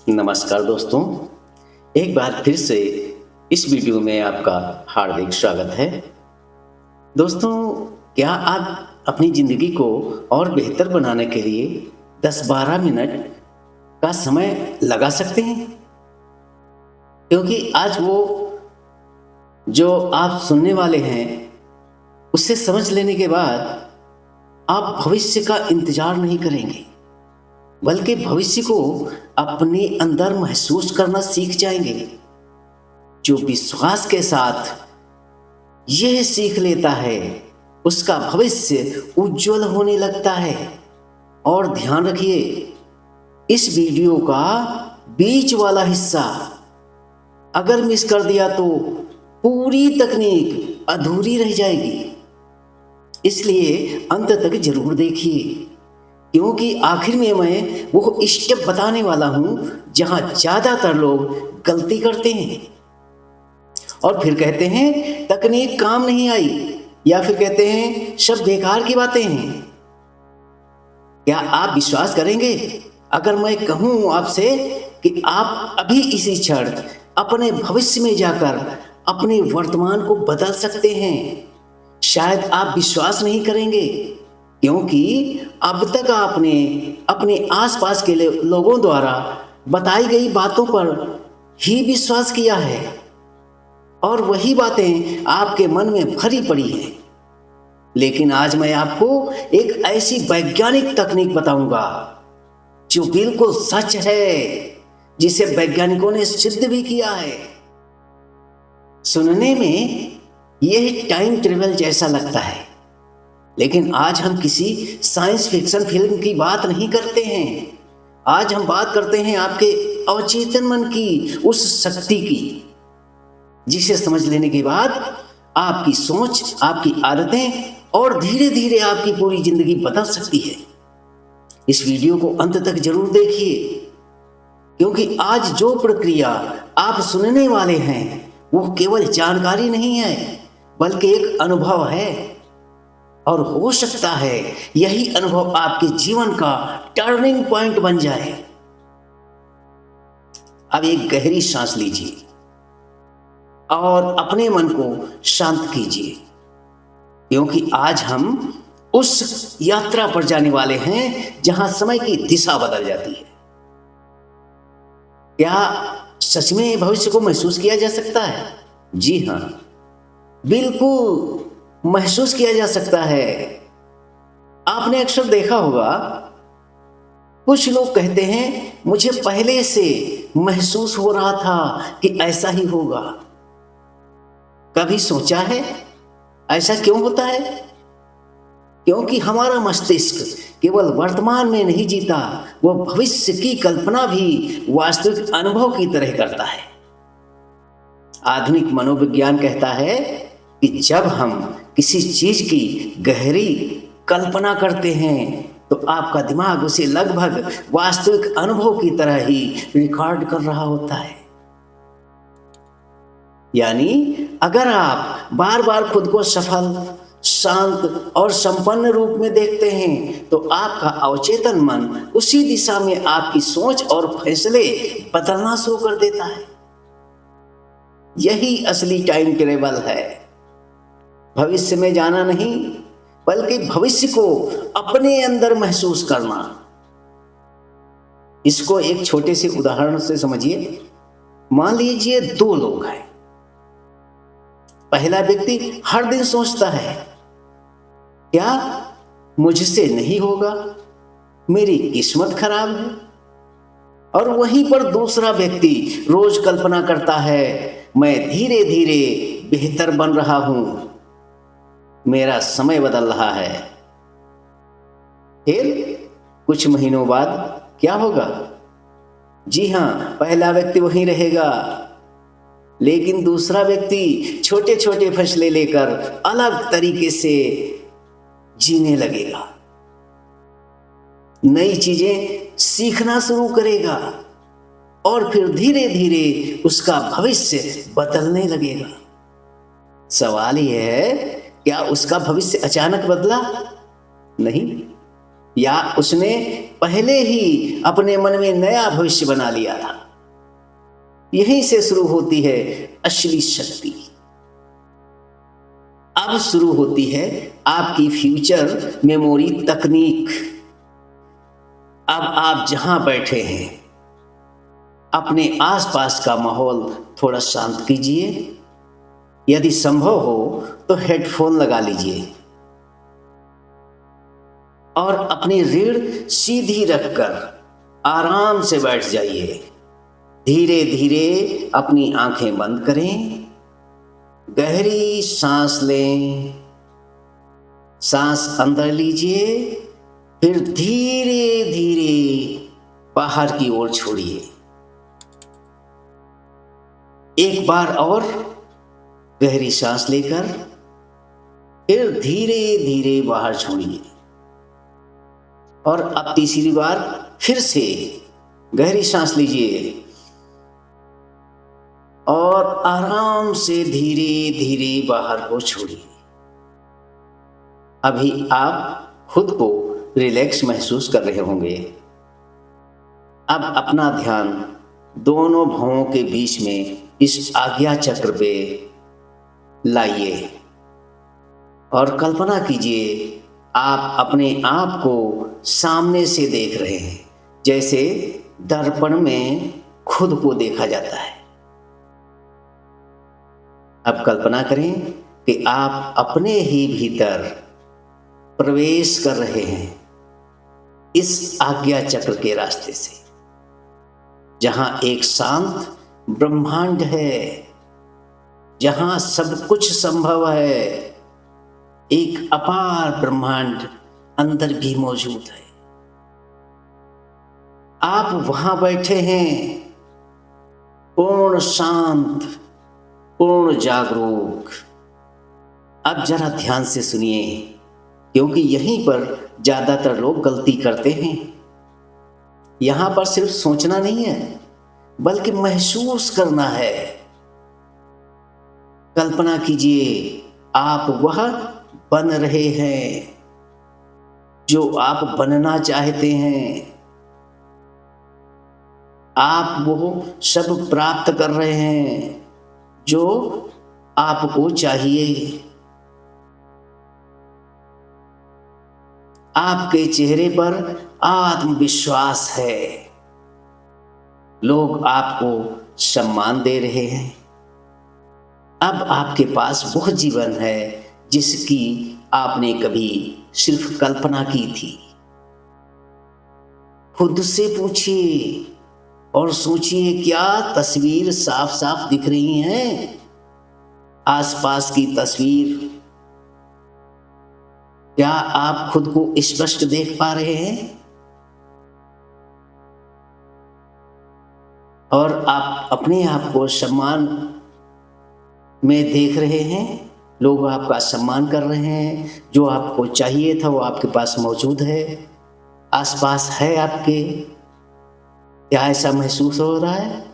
नमस्कार दोस्तों, एक बार फिर से इस वीडियो में आपका हार्दिक स्वागत है। दोस्तों, क्या आप अपनी ज़िंदगी को और बेहतर बनाने के लिए 10-12 मिनट का समय लगा सकते हैं? क्योंकि आज वो जो आप सुनने वाले हैं, उसे समझ लेने के बाद आप भविष्य का इंतज़ार नहीं करेंगे, बल्कि भविष्य को अपने अंदर महसूस करना सीख जाएंगे। जो विश्वास के साथ यह सीख लेता है, उसका भविष्य उज्जवल होने लगता है। और ध्यान रखिए, इस वीडियो का बीच वाला हिस्सा अगर मिस कर दिया तो पूरी तकनीक अधूरी रह जाएगी। इसलिए अंत तक जरूर देखिए, क्योंकि आखिर में मैं वो स्टेप बताने वाला हूं जहां ज्यादातर लोग गलती करते हैं और फिर कहते हैं तकनीक काम नहीं आई, या फिर कहते हैं सब बेकार की बातें हैं। क्या आप विश्वास करेंगे अगर मैं कहूं आपसे कि आप अभी इसी क्षण अपने भविष्य में जाकर अपने वर्तमान को बदल सकते हैं? शायद आप विश्वास नहीं करेंगे, क्योंकि अब तक आपने अपने आसपास के लोगों द्वारा बताई गई बातों पर ही विश्वास किया है और वही बातें आपके मन में भरी पड़ी हैं। लेकिन आज मैं आपको एक ऐसी वैज्ञानिक तकनीक बताऊंगा जो बिल्कुल सच है, जिसे वैज्ञानिकों ने सिद्ध भी किया है। सुनने में यह टाइम ट्रेवल जैसा लगता है, लेकिन आज हम किसी साइंस फिक्शन फिल्म की बात नहीं करते हैं। आज हम बात करते हैं आपके अवचेतन मन की, उस शक्ति की, जिसे समझ लेने के बाद आपकी सोच, आपकी आदतें और धीरे धीरे आपकी पूरी जिंदगी बदल सकती है। इस वीडियो को अंत तक जरूर देखिए, क्योंकि आज जो प्रक्रिया आप सुनने वाले हैं वो केवल जानकारी नहीं है, बल्कि एक अनुभव है। और हो सकता है यही अनुभव आपके जीवन का टर्निंग पॉइंट बन जाए। अब एक गहरी सांस लीजिए और अपने मन को शांत कीजिए, क्योंकि आज हम उस यात्रा पर जाने वाले हैं जहां समय की दिशा बदल जाती है। क्या सच में भविष्य को महसूस किया जा सकता है? जी हां, बिल्कुल महसूस किया जा सकता है। आपने अक्सर देखा होगा, कुछ लोग कहते हैं मुझे पहले से महसूस हो रहा था कि ऐसा ही होगा। कभी सोचा है ऐसा क्यों होता है? क्योंकि हमारा मस्तिष्क केवल वर्तमान में नहीं जीता, वो भविष्य की कल्पना भी वास्तविक अनुभव की तरह करता है। आधुनिक मनोविज्ञान कहता है कि जब हम किसी चीज की गहरी कल्पना करते हैं तो आपका दिमाग उसे लगभग वास्तविक अनुभव की तरह ही रिकॉर्ड कर रहा होता है। यानी अगर आप बार बार खुद को सफल, शांत और संपन्न रूप में देखते हैं तो आपका अवचेतन मन उसी दिशा में आपकी सोच और फैसले बदलना शुरू कर देता है। यही असली टाइम ट्रेवल है। भविष्य में जाना नहीं, बल्कि भविष्य को अपने अंदर महसूस करना। इसको एक छोटे से उदाहरण से समझिए। मान लीजिए दो लोग हैं। पहला व्यक्ति हर दिन सोचता है, क्या मुझसे नहीं होगा, मेरी किस्मत खराब है। और वहीं पर दूसरा व्यक्ति रोज कल्पना करता है, मैं धीरे धीरे बेहतर बन रहा हूं, मेरा समय बदल रहा है। फिर कुछ महीनों बाद क्या होगा? जी हां, पहला व्यक्ति वहीं रहेगा, लेकिन दूसरा व्यक्ति छोटे छोटे फैसले लेकर अलग तरीके से जीने लगेगा, नई चीजें सीखना शुरू करेगा और फिर धीरे धीरे उसका भविष्य बदलने लगेगा। सवाल यह है, क्या उसका भविष्य अचानक बदला? नहीं, या उसने पहले ही अपने मन में नया भविष्य बना लिया था। यहीं से शुरू होती है असली शक्ति। अब शुरू होती है आपकी फ्यूचर मेमोरी तकनीक। अब आप जहां बैठे हैं, अपने आसपास का माहौल थोड़ा शांत कीजिए। यदि संभव हो तो हेडफोन लगा लीजिए और अपनी रीढ़ सीधी रखकर आराम से बैठ जाइए। धीरे धीरे अपनी आंखें बंद करें, गहरी सांस लें, सांस अंदर लीजिए, फिर धीरे धीरे बाहर की ओर छोड़िए। एक बार और गहरी सांस लेकर फिर धीरे धीरे बाहर छोड़िए और अब तीसरी बार फिर से गहरी सांस लीजिए और आराम से धीरे धीरे बाहर को छोड़िए। अभी आप खुद को रिलैक्स महसूस कर रहे होंगे। अब अपना ध्यान दोनों भौहों के बीच में इस आज्ञा चक्र पे लाइए और कल्पना कीजिए आप अपने आप को सामने से देख रहे हैं, जैसे दर्पण में खुद को देखा जाता है। अब कल्पना करें कि आप अपने ही भीतर प्रवेश कर रहे हैं इस आज्ञा चक्र के रास्ते से, जहां एक शांत ब्रह्मांड है, जहां सब कुछ संभव है। एक अपार ब्रह्मांड अंदर भी मौजूद है। आप वहां बैठे हैं, पूर्ण शांत, पूर्ण जागरूक। अब जरा ध्यान से सुनिए, क्योंकि यहीं पर ज्यादातर लोग गलती करते हैं। यहां पर सिर्फ सोचना नहीं है, बल्कि महसूस करना है। कल्पना कीजिए आप वह बन रहे हैं जो आप बनना चाहते हैं। आप वो सब प्राप्त कर रहे हैं जो आपको चाहिए। आपके चेहरे पर आत्मविश्वास है। लोग आपको सम्मान दे रहे हैं। अब आपके पास वह जीवन है जिसकी आपने कभी सिर्फ कल्पना की थी। खुद से पूछिए और सोचिए, क्या तस्वीर साफ साफ दिख रही है? आसपास की तस्वीर, क्या आप खुद को स्पष्ट देख पा रहे हैं? और आप अपने आप को सम्मान में देख रहे हैं? लोग आपका सम्मान कर रहे हैं। जो आपको चाहिए था वो आपके पास मौजूद है, आसपास है आपके। क्या ऐसा महसूस हो रहा है?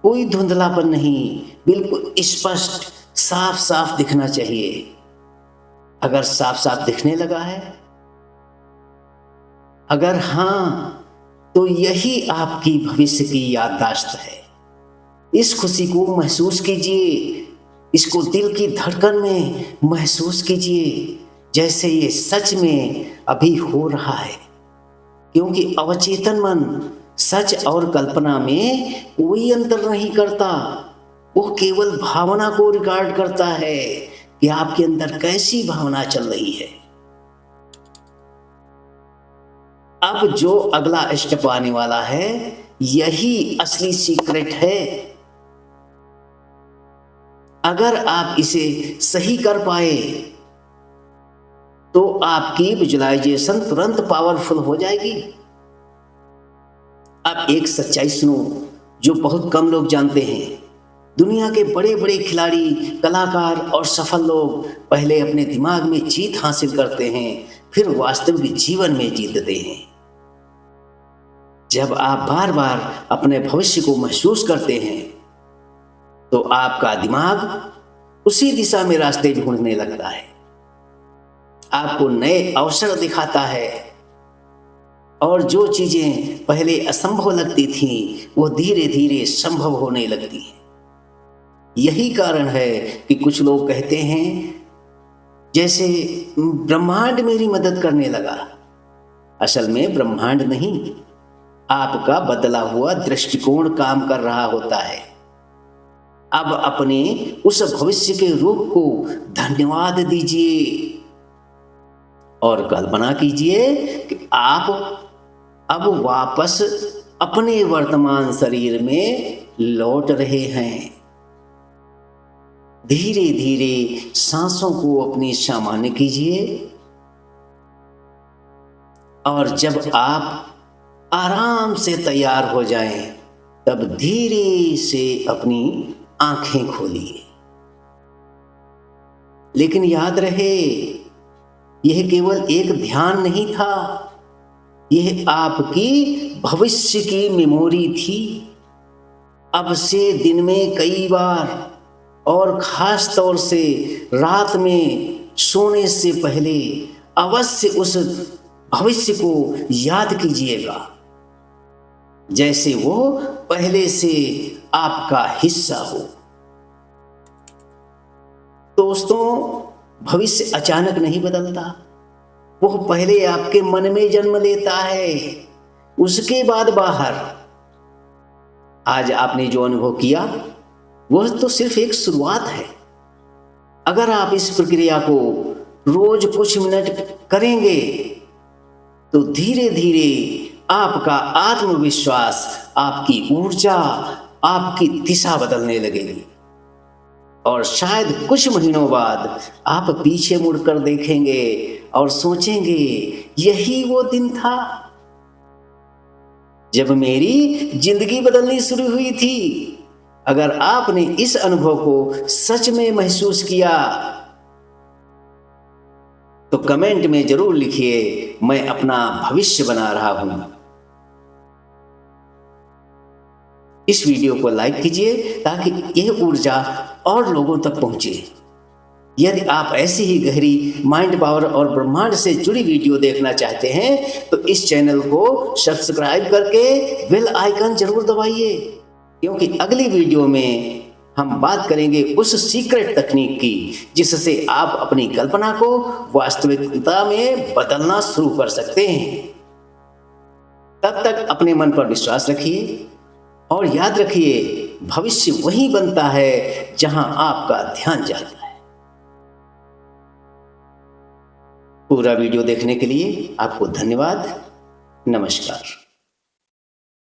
कोई धुंधलापन नहीं, बिल्कुल स्पष्ट, साफ साफ दिखना चाहिए। अगर साफ साफ दिखने लगा है, अगर हाँ, तो यही आपकी भविष्य की याददाश्त है। इस खुशी को महसूस कीजिए, इसको दिल की धड़कन में महसूस कीजिए, जैसे ये सच में अभी हो रहा है। क्योंकि अवचेतन मन सच और कल्पना में कोई अंतर नहीं करता। वो केवल भावना को रिकॉर्ड करता है कि आपके अंदर कैसी भावना चल रही है। अब जो अगला स्टेप आने वाला है, यही असली सीक्रेट है। अगर आप इसे सही कर पाए तो आपकी विजुअलाइजेशन तुरंत पावरफुल हो जाएगी। अब एक सच्चाई सुनो जो बहुत कम लोग जानते हैं। दुनिया के बड़े बड़े खिलाड़ी, कलाकार और सफल लोग पहले अपने दिमाग में जीत हासिल करते हैं, फिर वास्तविक जीवन में जीतते हैं। जब आप बार बार अपने भविष्य को महसूस करते हैं तो आपका दिमाग उसी दिशा में रास्ते ढूंढने लगता है, आपको नए अवसर दिखाता है और जो चीजें पहले असंभव लगती थीं, वो धीरे धीरे संभव होने लगती हैं। यही कारण है कि कुछ लोग कहते हैं जैसे ब्रह्मांड मेरी मदद करने लगा। असल में ब्रह्मांड नहीं, आपका बदला हुआ दृष्टिकोण काम कर रहा होता है। अब अपने उस भविष्य के रूप को धन्यवाद दीजिए और कल्पना कीजिए कि आप अब वापस अपने वर्तमान शरीर में लौट रहे हैं। धीरे धीरे सांसों को अपनी सामान्य कीजिए और जब आप आराम से तैयार हो जाएं, तब धीरे से अपनी आंखें खोलिए। लेकिन याद रहे, यह केवल एक ध्यान नहीं था, यह आपकी भविष्य की मेमोरी थी। अब से दिन में कई बार और खास तौर से रात में सोने से पहले अवश्य उस भविष्य को याद कीजिएगा, जैसे वो पहले से आपका हिस्सा हो। दोस्तों, भविष्य अचानक नहीं बदलता, वो पहले आपके मन में जन्म लेता है, उसके बाद बाहर। आज आपने जो अनुभव किया वह तो सिर्फ एक शुरुआत है। अगर आप इस प्रक्रिया को रोज कुछ मिनट करेंगे तो धीरे धीरे आपका आत्मविश्वास, आपकी ऊर्जा, आपकी दिशा बदलने लगेगी और शायद कुछ महीनों बाद आप पीछे मुड़कर देखेंगे और सोचेंगे, यही वो दिन था जब मेरी जिंदगी बदलनी शुरू हुई थी। अगर आपने इस अनुभव को सच में महसूस किया तो कमेंट में जरूर लिखिए, मैं अपना भविष्य बना रहा हूं। इस वीडियो को लाइक कीजिए ताकि यह ऊर्जा और लोगों तक पहुंचे। यदि आप ऐसी ही गहरी माइंड पावर और ब्रह्मांड से जुड़ी वीडियो देखना चाहते हैं तो इस चैनल को सब्सक्राइब करके बेल आइकन जरूर दबाइए, क्योंकि अगली वीडियो में हम बात करेंगे उस सीक्रेट तकनीक की जिससे आप अपनी कल्पना को वास्तविकता में बदलना शुरू कर सकते हैं। तब तक अपने मन पर विश्वास रखिए और याद रखिए, भविष्य वही बनता है जहां आपका ध्यान जाता है। पूरा वीडियो देखने के लिए आपको धन्यवाद। नमस्कार।